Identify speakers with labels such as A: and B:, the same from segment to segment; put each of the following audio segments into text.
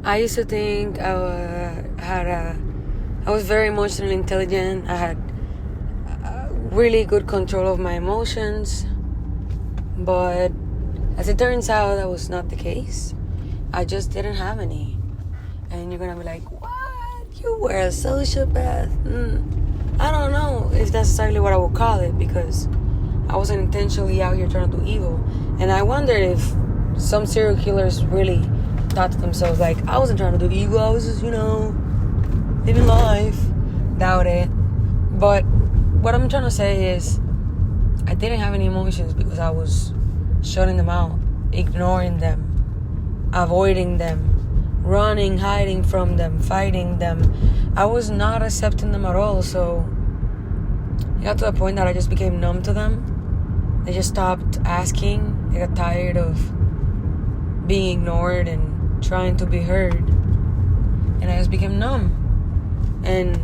A: I used to think I was very emotionally intelligent. I had really good control of my emotions. But as it turns out, that was not the case. I just didn't have any. And you're going to be like, what? You were a sociopath? I don't know if that's exactly what I would call it, because I wasn't intentionally out here trying to do evil. And I wondered if some serial killers really thought to themselves, like, I wasn't trying to do evil. I was just, living life. Doubt it. But what I'm trying to say is I didn't have any emotions because I was shutting them out, ignoring them, avoiding them, running, hiding from them, fighting them. I was not accepting them at all. So it got to the point that I just became numb to them. They just stopped asking. They got tired of being ignored and trying to be heard. And I just became numb. And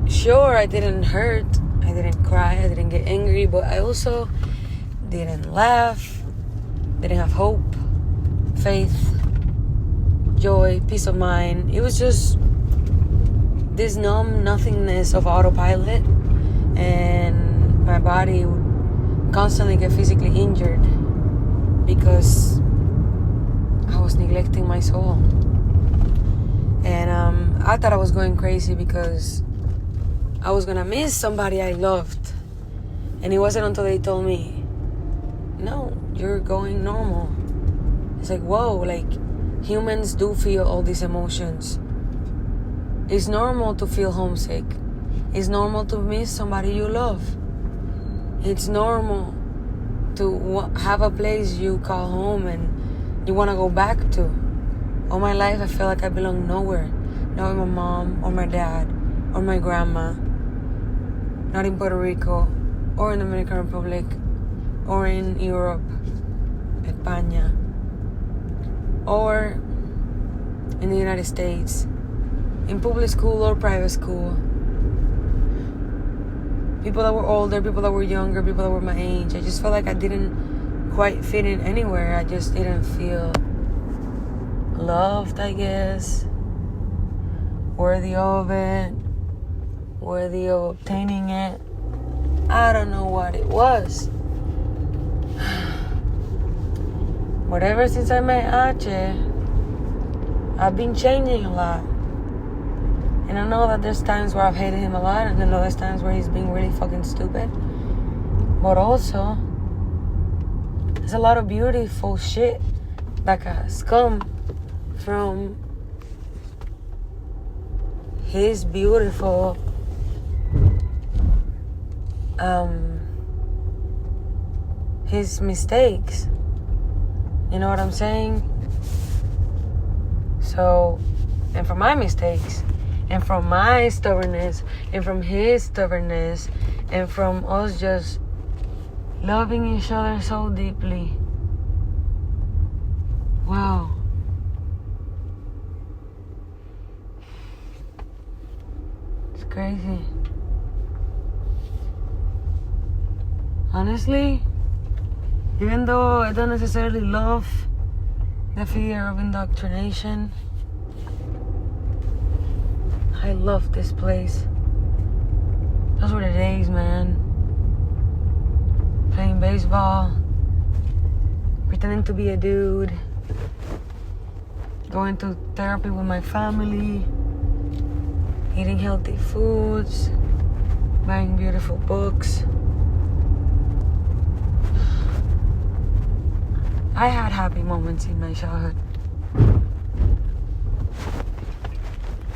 A: sure, I didn't hurt. I didn't cry. I didn't get angry. But I also didn't laugh. Didn't have hope, faith, joy, peace of mind. It was just this numb nothingness of autopilot. And my body would constantly get physically injured because I was neglecting my soul. And I thought I was going crazy because I was gonna miss somebody I loved. And it wasn't until they told me, no, you're going normal. It's like, whoa, like humans do feel all these emotions. It's normal to feel homesick. It's normal to miss somebody you love. It's normal to have a place you call home and you want to go back to. All my life, I feel like I belong nowhere. Not with my mom or my dad or my grandma. Not in Puerto Rico or in the Dominican Republic or in Europe, España, or in the United States, in public school or private school. People that were older, people that were younger, people that were my age. I just felt like I didn't quite fit in anywhere. I just didn't feel loved, I guess, worthy of it, worthy of obtaining it. I don't know what it was. But ever since I met Ache, I've been changing a lot. And I know that there's times where I've hated him a lot, and then there's times where he's being really fucking stupid. But also, there's a lot of beautiful shit that has come from his beautiful his mistakes. You know what I'm saying? So, and from my mistakes, and from my stubbornness, and from his stubbornness, and from us just loving each other so deeply. Wow. It's crazy. Honestly, even though I don't necessarily love the fear of indoctrination, I love this place. Those were the days, man. Playing baseball, pretending to be a dude, going to therapy with my family, eating healthy foods, buying beautiful books. I had happy moments in my childhood.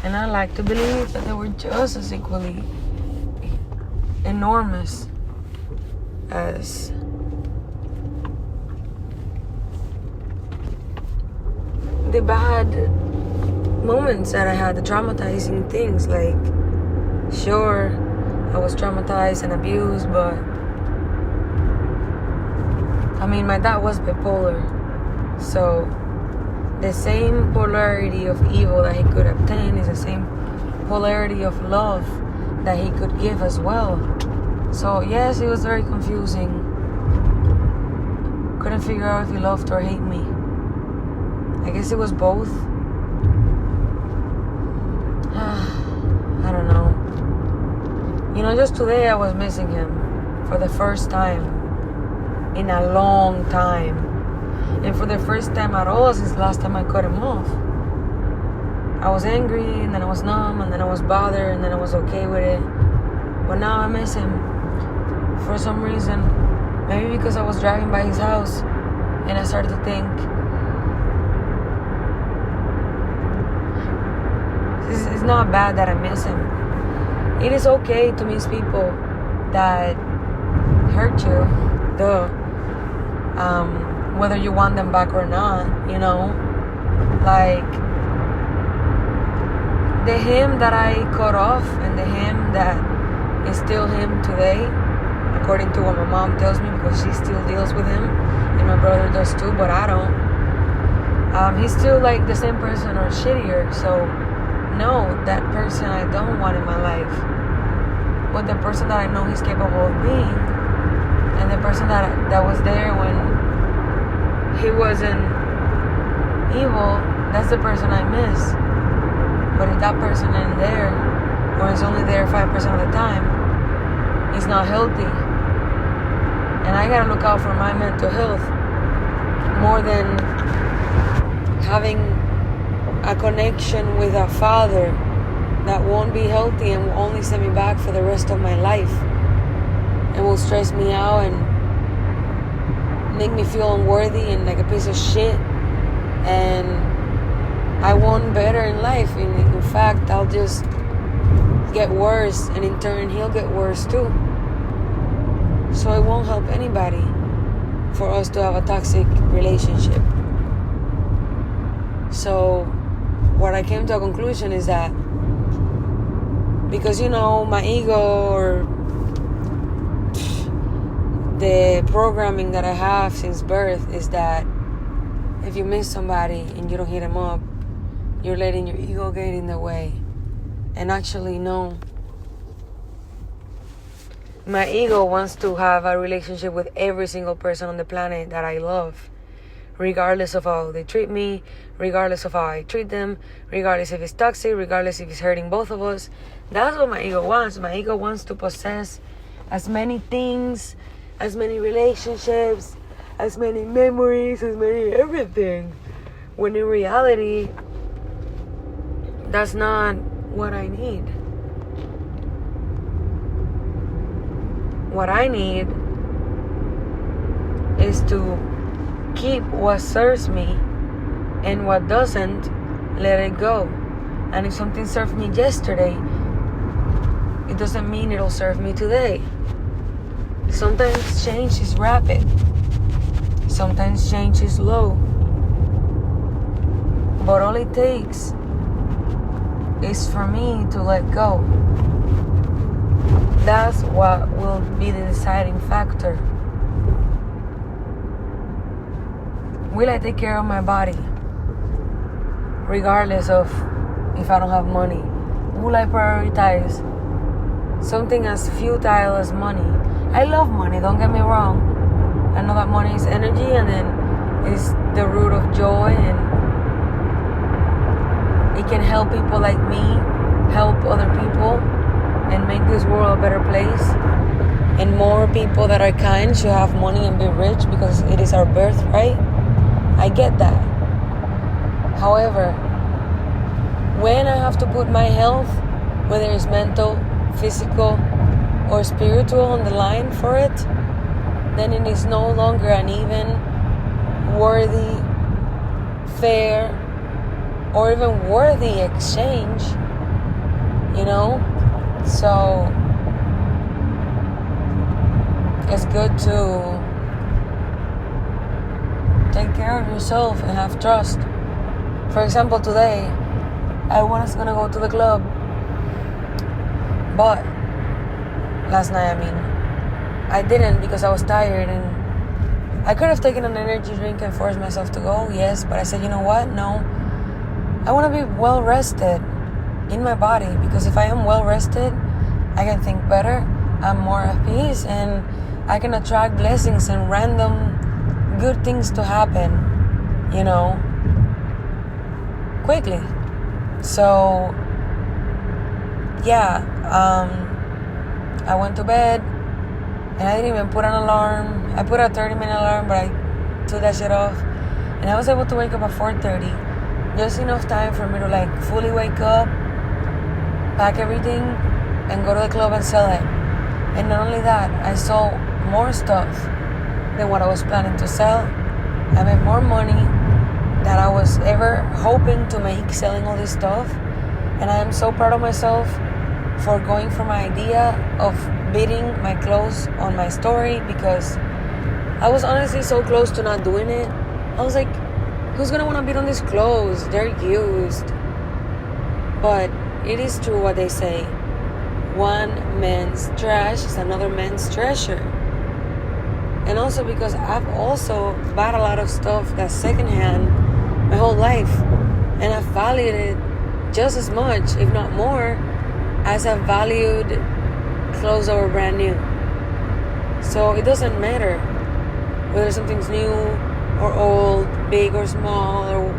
A: And I like to believe that they were just as equally enormous as the bad moments that I had, the traumatizing things. Like, sure, I was traumatized and abused, but I mean, my dad was bipolar, so the same polarity of evil that he could obtain is the same polarity of love that he could give as well. So yes, it was very confusing. Couldn't figure out if he loved or hated me. I guess it was both. Just today I was missing him for the first time in a long time. And for the first time at all since the last time I cut him off. I was angry, and then I was numb, and then I was bothered, and then I was okay with it. But now I miss him for some reason. Maybe because I was driving by his house and I started to think, it's not bad that I miss him. It is okay to miss people that hurt you, whether you want them back or not, Like, the him that I cut off and the him that is still him today, according to what my mom tells me, because she still deals with him, and my brother does too, but I don't. He's still like the same person or shittier, so no, that person I don't want in my life. But the person that I know he's capable of being, and the person that was there when he wasn't evil, that's the person I miss. But if that person isn't there, or is only there 5% of the time, he's not healthy. And I gotta look out for my mental health more than having a connection with a father that won't be healthy and will only send me back for the rest of my life and will stress me out and make me feel unworthy and like a piece of shit, and I won't better in life. In fact, I'll just get worse, and in turn he'll get worse too. So it won't help anybody for us to have a toxic relationship. So what I came to a conclusion is that because my ego or the programming that I have since birth is that if you miss somebody and you don't hit them up, you're letting your ego get in the way. And actually, no. My ego wants to have a relationship with every single person on the planet that I love, regardless of how they treat me, regardless of how I treat them, regardless if it's toxic, regardless if it's hurting both of us. That's what my ego wants. My ego wants to possess as many things, as many relationships, as many memories, as many everything. When in reality, that's not what I need. What I need is to keep what serves me, and what doesn't, let it go. And if something served me yesterday, it doesn't mean it'll serve me today. Sometimes change is rapid. Sometimes change is slow. But all it takes is for me to let go. That's what will be the deciding factor. Will I take care of my body regardless of if I don't have money? Will I prioritize something as futile as money? I love money, don't get me wrong. I know that money is energy, and then is the root of joy, and it can help people like me help other people and make this world a better place. And more people that are kind should have money and be rich because it is our birthright. I get that. However, when I have to put my health, whether it's mental, physical, or spiritual, on the line for it, then it is no longer an even, worthy, fair, or even worthy exchange, So it's good to take care of yourself and have trust. For example, today I was gonna go to the club, but last night I didn't because I was tired, and I could have taken an energy drink and forced myself to go, yes, but I said, you know what, no, I want to be well rested in my body, because if I am well rested, I can think better, I'm more at peace, and I can attract blessings and random good things to happen, quickly. So yeah, I went to bed, and I didn't even put an alarm. I put a 30-minute alarm, but I took that shit off. And I was able to wake up at 4:30. Just enough time for me to like fully wake up, pack everything, and go to the club and sell it. And not only that, I sold more stuff than what I was planning to sell. I made more money than I was ever hoping to make selling all this stuff. And I am so proud of myself for going for my idea of bidding my clothes on my story, because I was honestly so close to not doing it. I was like, who's gonna want to bid on these clothes? They're used. But it is true what they say. One man's trash is another man's treasure. And also because I've also bought a lot of stuff that's secondhand my whole life. And I've valued it just as much, if not more, as I've valued clothes that were brand new. So it doesn't matter whether something's new or old, big or small, or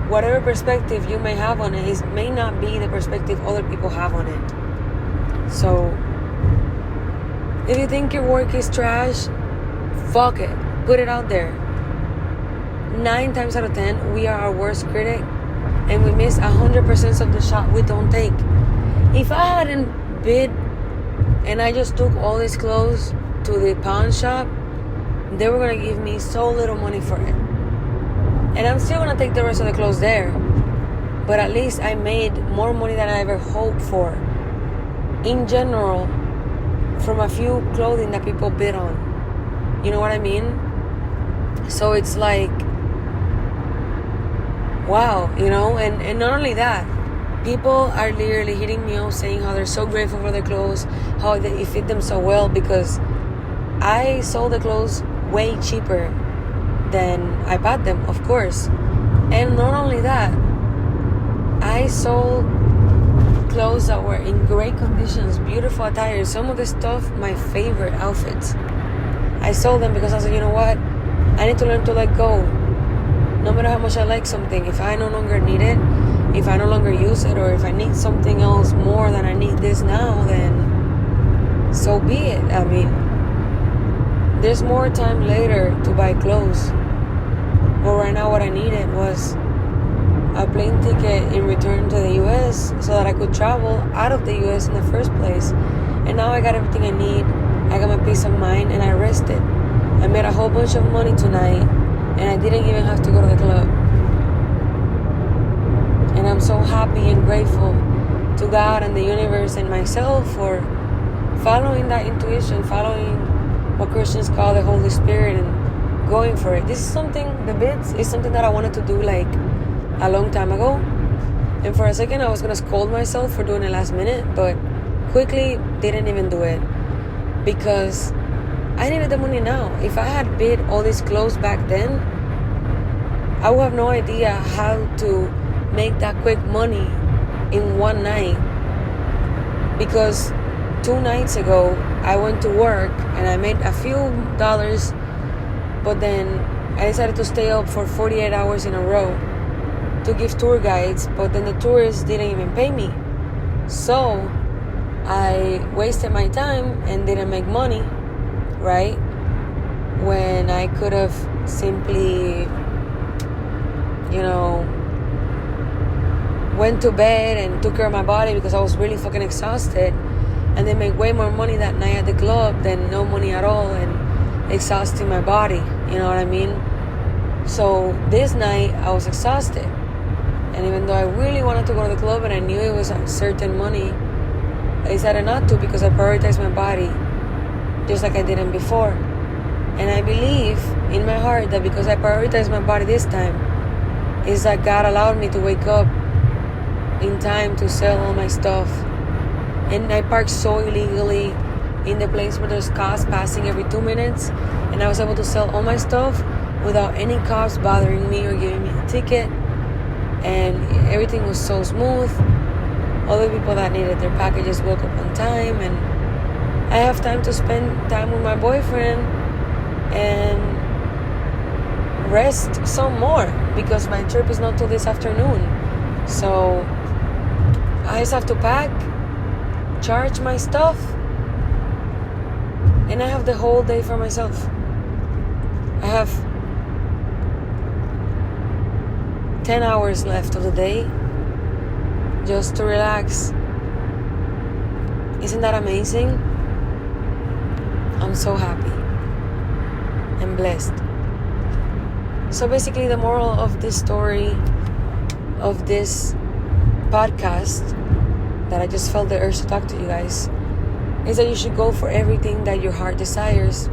A: whatever perspective you may have on it, it may not be the perspective other people have on it. So if you think your work is trash, fuck it. Put it out there. 9 times out of 10, we are our worst critic, and we miss 100% of the shot we don't take. If I hadn't bid and I just took all these clothes to the pawn shop, they were going to give me so little money for it. And I'm still going to take the rest of the clothes there. But at least I made more money than I ever hoped for, in general, from a few clothing that people bid on. You know what I mean? So it's like, wow, you know? And not only that, people are literally hitting me up saying how they're so grateful for their clothes, how it fit them so well, because I sold the clothes way cheaper than I bought them, of course. And not only that, I sold clothes that were in great conditions, beautiful attire, some of the stuff, my favorite outfits. I sold them because I said, you know what? I need to learn to let go. No matter how much I like something, if I no longer need it, if I no longer use it, or if I need something else more than I need this now, then so be it. I mean, there's more time later to buy clothes. But right now what I needed was a plane ticket in return to the US so that I could travel out of the US in the first place. And now I got everything I need. I got my peace of mind, and I rested. I made a whole bunch of money tonight, and I didn't even have to go to the club. And I'm so happy and grateful to God and the universe and myself for following that intuition, following what Christians call the Holy Spirit, and going for it. This is something, the bids is something that I wanted to do like a long time ago. And for a second I was going to scold myself for doing it last minute, but quickly didn't even do it because I needed the money now. If I had bid all these clothes back then, I would have no idea how to make that quick money in one night. Because 2 nights ago I went to work and I made a few dollars, but then I decided to stay up for 48 hours in a row to give tour guides, but then the tourists didn't even pay me. So I wasted my time and didn't make money, right? When I could have simply, went to bed and took care of my body because I was really fucking exhausted, and then make way more money that night at the club than no money at all and exhausting my body. You know what I mean? So this night I was exhausted, and even though I really wanted to go to the club and I knew it was a certain money, I decided not to because I prioritized my body just like I didn't before. And I believe in my heart that because I prioritized my body this time, is that God allowed me to wake up in time to sell all my stuff. And I parked so illegally in the place where there's cops passing every 2 minutes, and I was able to sell all my stuff without any cops bothering me or giving me a ticket. And everything was so smooth. All the people that needed their packages woke up on time, and I have time to spend time with my boyfriend and rest some more because my trip is not till this afternoon. So I just have to pack, charge my stuff, And I have the whole day for myself. I have 10 hours left of the day just to relax. Isn't that amazing? I'm so happy and blessed. So basically, the moral of this story, of this podcast, that I just felt the urge to talk to you guys, is that you should go for everything that your heart desires.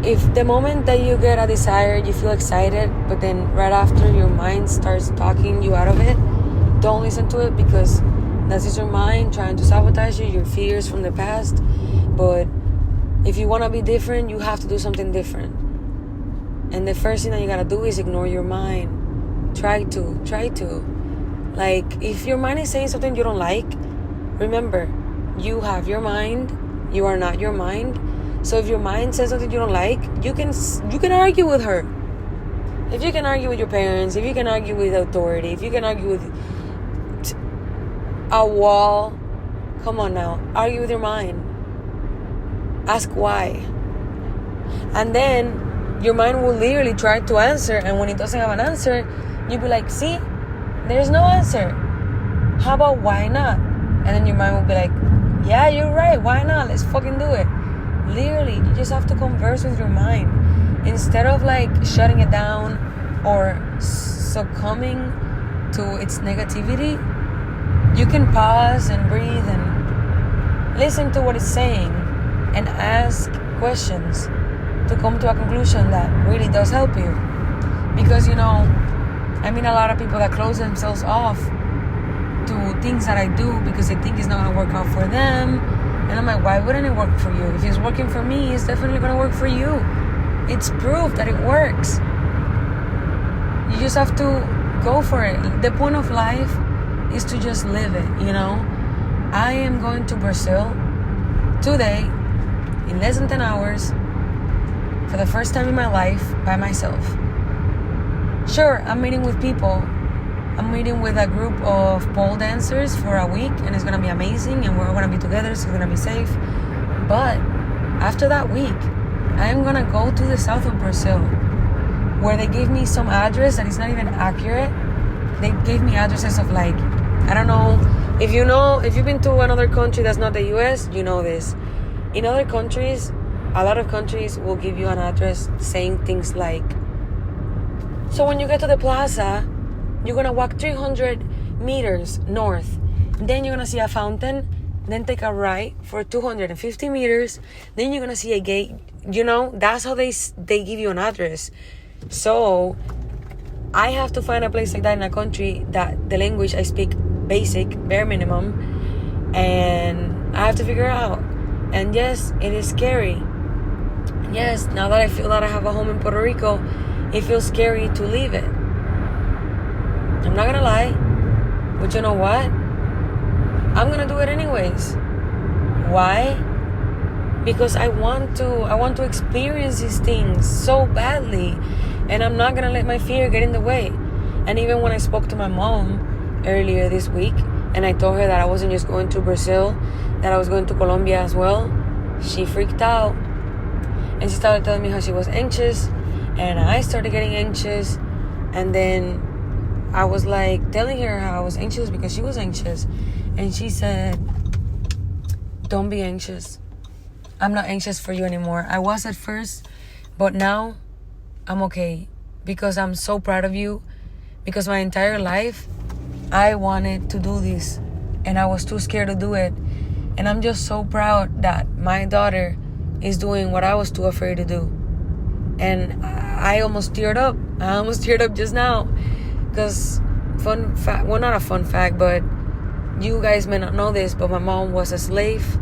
A: If the moment that you get a desire, you feel excited, but then right after your mind starts talking you out of it, don't listen to it, because that's just your mind trying to sabotage you, your fears from the past. But if you want to be different, you have to do something different. And the first thing that you got to do is ignore your mind. Try to. Like, if your mind is saying something you don't like, remember, you have your mind. You are not your mind. So if your mind says something you don't like, you can argue with her. If you can argue with your parents, if you can argue with authority, if you can argue with a wall, come on now, argue with your mind. Ask why. And then your mind will literally try to answer, and when it doesn't have an answer, you'll be like, see, there's no answer. How about why not? And then your mind will be like, yeah, you're right, why not? Let's fucking do it. Literally, you just have to converse with your mind. Instead of like shutting it down or succumbing to its negativity, you can pause and breathe and listen to what it's saying and ask questions to come to a conclusion that really does help you. Because, you know, I mean, a lot of people that close themselves off to things that I do because they think it's not going to work out for them. And I'm like, why wouldn't it work for you? If it's working for me, it's definitely going to work for you. It's proof that it works. You just have to go for it. The point of life is to just live it, you know? I am going to Brazil today in less than 10 hours for the first time in my life by myself. Sure, I'm meeting with people. I'm meeting with a group of pole dancers for a week, and it's going to be amazing, and we're going to be together, so it's going to be safe. But after that week, I'm going to go to the south of Brazil, where they gave me some address that is not even accurate. They gave me addresses of like, I don't know, if you've been to another country that's not the US, you know this. In other countries, a lot of countries will give you an address saying things like, so when you get to the plaza, you're going to walk 300 meters north. Then you're going to see a fountain. Then take a right for 250 meters. Then you're going to see a gate. You know, that's how they give you an address. So I have to find a place like that in a country that the language I speak basic, bare minimum. And I have to figure it out. And yes, it is scary. Yes, now that I feel that I have a home in Puerto Rico, it feels scary to leave it. I'm not gonna lie, but you know what? I'm gonna do it anyways. Why? Because I want to experience these things so badly, and I'm not gonna let my fear get in the way. And even when I spoke to my mom earlier this week, and I told her that I wasn't just going to Brazil, that I was going to Colombia as well, she freaked out, and she started telling me how she was anxious, and I started getting anxious, and then I was like telling her how I was anxious because she was anxious. And she said, don't be anxious. I'm not anxious for you anymore. I was at first, but now I'm okay. Because I'm so proud of you. Because my entire life, I wanted to do this. And I was too scared to do it. And I'm just so proud that my daughter is doing what I was too afraid to do. And I almost teared up. I almost teared up just now. Because, fun fact, well, not a fun fact, but you guys may not know this, but my mom was a slave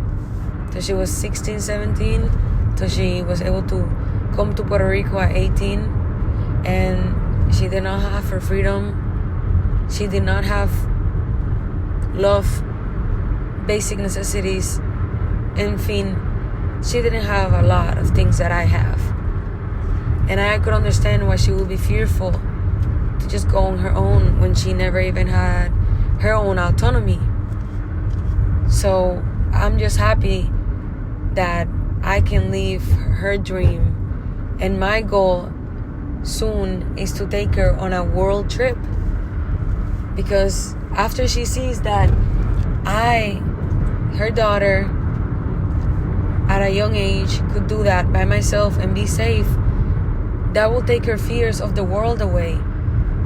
A: till she was 16, 17, till she was able to come to Puerto Rico at 18, and she did not have her freedom. She did not have love, basic necessities, en fin, she didn't have a lot of things that I have. And I could understand why she would be fearful to just go on her own when she never even had her own autonomy. So I'm just happy that I can live her dream. And my goal soon is to take her on a world trip. Because after she sees that her daughter, at a young age, could do that by myself and be safe, that will take her fears of the world away.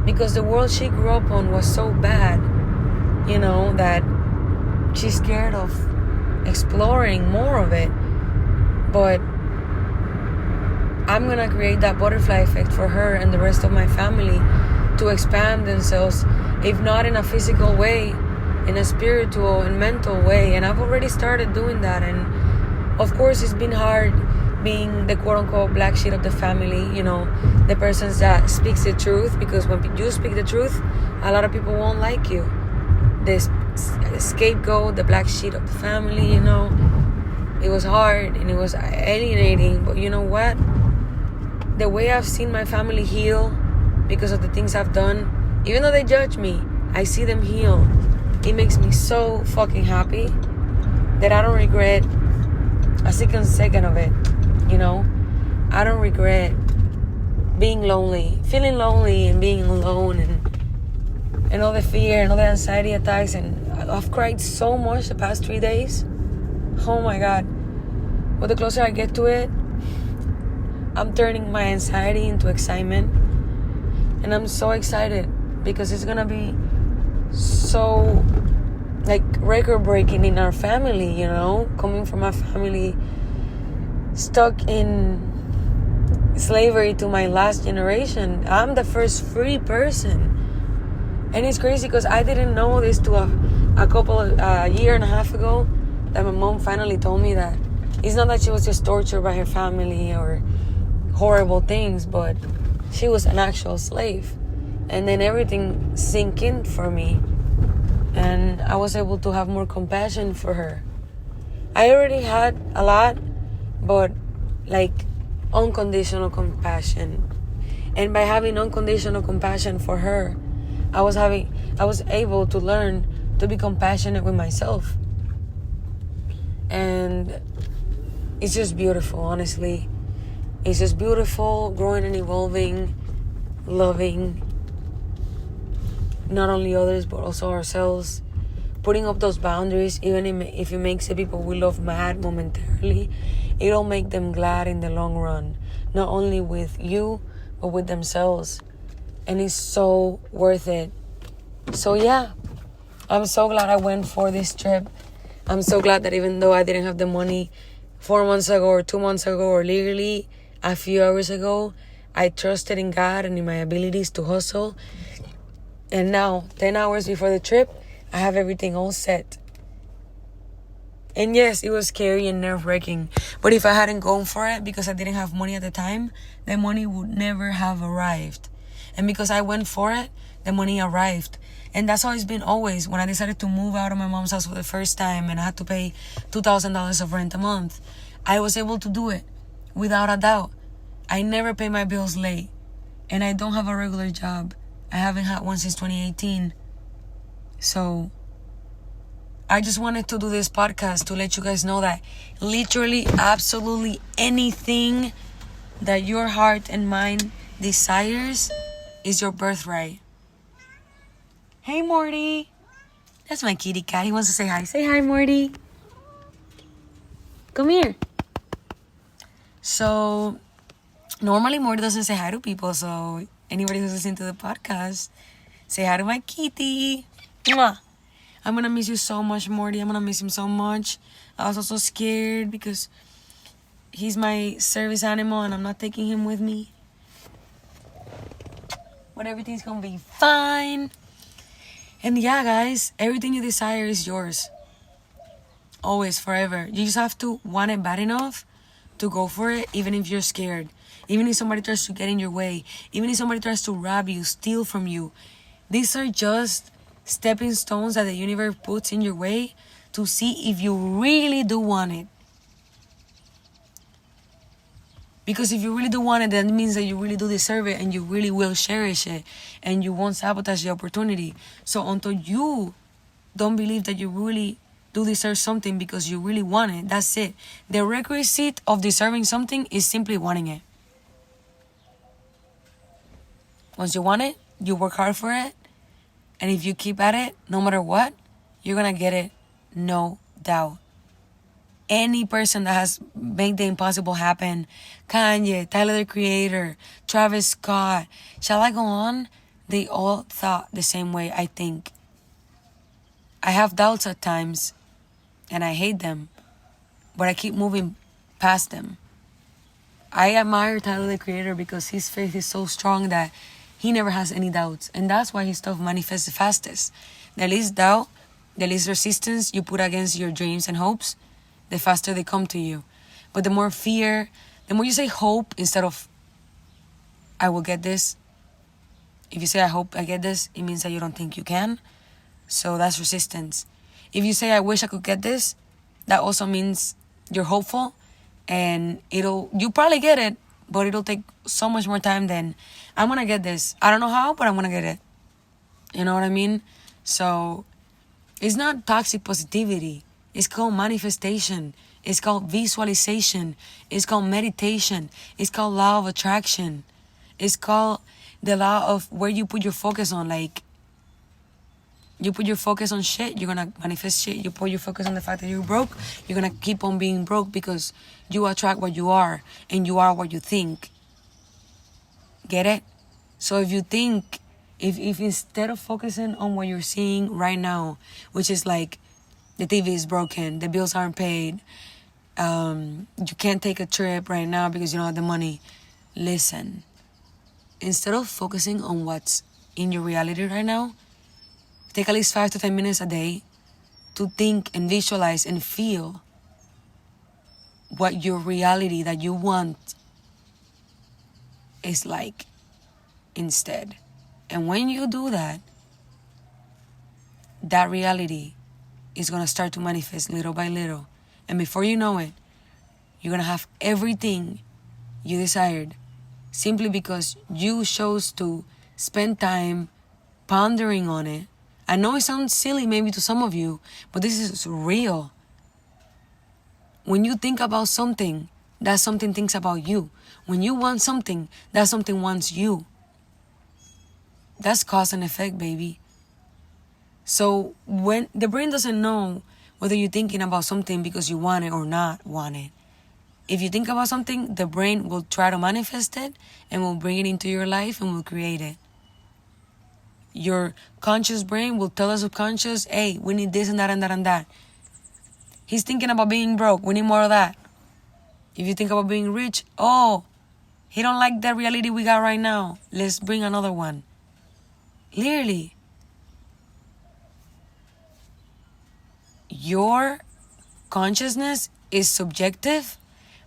A: Because the world she grew up on was so bad, that she's scared of exploring more of it. But I'm gonna create that butterfly effect for her and the rest of my family to expand themselves, if not in a physical way, in a spiritual and mental way. And I've already started doing that. And of course, it's been hard being the quote-unquote black sheep of the family, the person that speaks the truth, because when you speak the truth, a lot of people won't like you. The scapegoat, the black sheep of the family, it was hard and it was alienating. But you know what? The way I've seen my family heal because of the things I've done, even though they judge me, I see them heal. It makes me so fucking happy that I don't regret a second of it. I don't regret being lonely, feeling lonely and being alone, and all the fear and all the anxiety attacks. And I've cried so much the past 3 days. Oh my God. But the closer I get to it, I'm turning my anxiety into excitement. And I'm so excited because it's gonna be so record-breaking in our family, coming from a family stuck in slavery to my last generation. I'm the first free person. And it's crazy because I didn't know this to a year and a half ago, that my mom finally told me that it's not that she was just tortured by her family or horrible things, but she was an actual slave. And then everything sank in for me, and I was able to have more compassion for her. I already had a lot, but unconditional compassion. And by having unconditional compassion for her, I was able to learn to be compassionate with myself. And it's just beautiful, honestly. It's just beautiful, growing and evolving, loving not only others but also ourselves, putting up those boundaries. Even if it makes the people we love mad momentarily, it'll make them glad in the long run, not only with you but with themselves. And it's so worth it. So yeah, I'm so glad I went for this trip. I'm so glad that even though I didn't have the money 4 months ago or 2 months ago or literally a few hours ago, I trusted in God and in my abilities to hustle. And now, 10 hours before the trip, I have everything all set. And yes, it was scary and nerve-wracking. But if I hadn't gone for it because I didn't have money at the time, the money would never have arrived. And because I went for it, the money arrived. And that's how it's been always. When I decided to move out of my mom's house for the first time and I had to pay $2,000 of rent a month, I was able to do it without a doubt. I never pay my bills late. And I don't have a regular job. I haven't had one since 2018. So I just wanted to do this podcast to let you guys know that literally, absolutely anything that your heart and mind desires is your birthright. Hey, Morty. That's my kitty cat. He wants to say hi. Say hi, Morty. Come here. So, normally Morty doesn't say hi to people. So, anybody who's listening to the podcast, say hi to my kitty. Mwah. I'm going to miss you so much, Morty. I'm going to miss him so much. I was also scared because he's my service animal and I'm not taking him with me. But everything's going to be fine. And yeah, guys, everything you desire is yours. Always, forever. You just have to want it bad enough to go for it, even if you're scared. Even if somebody tries to get in your way. Even if somebody tries to rob you, steal from you. These are just stepping stones that the universe puts in your way to see if you really do want it. Because if you really do want it, that means that you really do deserve it and you really will cherish it and you won't sabotage the opportunity. So until you don't believe that you really do deserve something because you really want it. That's it. The requisite of deserving something is simply wanting it. Once you want it, you work hard for it. And if you keep at it, no matter what, you're going to get it, no doubt. Any person that has made the impossible happen, Kanye, Tyler the Creator, Travis Scott, shall I go on? They all thought the same way, I think. I have doubts at times, and I hate them, but I keep moving past them. I admire Tyler the Creator because his faith is so strong that he never has any doubts, and that's why his stuff manifests the fastest. The least doubt, the least resistance you put against your dreams and hopes, the faster they come to you. But the more fear, the more you say hope instead of I will get this. If you say I hope I get this, it means that you don't think you can. So that's resistance. If you say I wish I could get this, that also means you're hopeful and you probably get it, but it'll take so much more time than I'm gonna get this. I don't know how, but I'm gonna get it. You know what I mean? So it's not toxic positivity. It's called manifestation. It's called visualization. It's called meditation. It's called law of attraction. It's called the law of where you put your focus on. Like, you put your focus on shit, you're gonna manifest shit. You put your focus on the fact that you're broke, you're gonna keep on being broke because you attract what you are and you are what you think. Get it? So if you think, if instead of focusing on what you're seeing right now, which is like, the TV is broken, the bills aren't paid, you can't take a trip right now because you don't have the money. Listen, instead of focusing on what's in your reality right now, take at least 5 to 10 minutes a day to think and visualize and feel what your reality that you want is like instead. And when you do that, that reality is going to start to manifest little by little. And before you know it, you're going to have everything you desired simply because you chose to spend time pondering on it. I know it sounds silly maybe to some of you, but this is real. When you think about something, that something thinks about you. When you want something, that something wants you. That's cause and effect, baby. So when the brain doesn't know whether you're thinking about something because you want it or not want it. If you think about something, the brain will try to manifest it and will bring it into your life and will create it. Your conscious brain will tell the subconscious, hey, we need this and that and that and that. He's thinking about being broke. We need more of that. If you think about being rich, oh, he don't like the reality we got right now. Let's bring another one. Literally. Your consciousness is subjective,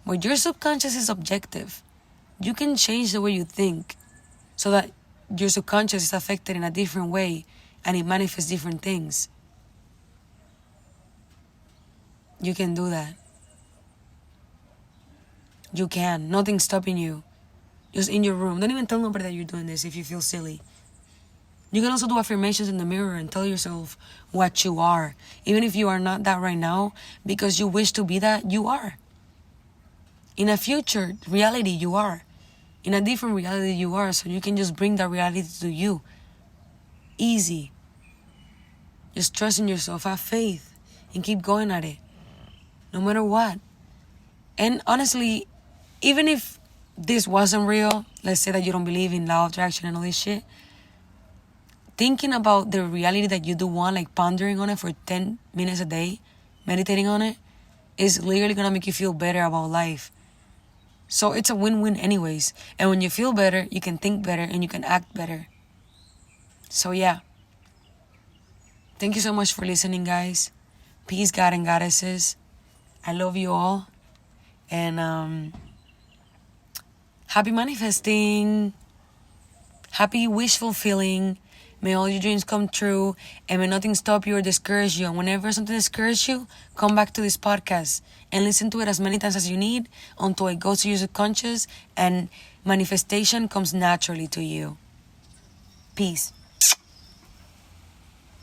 A: but your subconscious is objective. You can change the way you think so that your subconscious is affected in a different way and it manifests different things. You can do that. You can. Nothing's stopping you. Just in your room. Don't even tell nobody that you're doing this if you feel silly. You can also do affirmations in the mirror and tell yourself what you are. Even if you are not that right now, because you wish to be that, you are. In a future reality, you are. In a different reality, you are. So you can just bring that reality to you. Easy. Just trust in yourself, have faith, and keep going at it. No matter what. And honestly, even if this wasn't real, let's say that you don't believe in law of attraction and all this shit, thinking about the reality that you do want, like pondering on it for 10 minutes a day, meditating on it, is literally going to make you feel better about life. So it's a win-win anyways. And when you feel better, you can think better and you can act better. So yeah. Thank you so much for listening, guys. Peace, God and goddesses. I love you all. And happy manifesting. Happy wish fulfilling. May all your dreams come true, and may nothing stop you or discourage you. And whenever something discourages you, come back to this podcast and listen to it as many times as you need until it goes to your subconscious and manifestation comes naturally to you. Peace.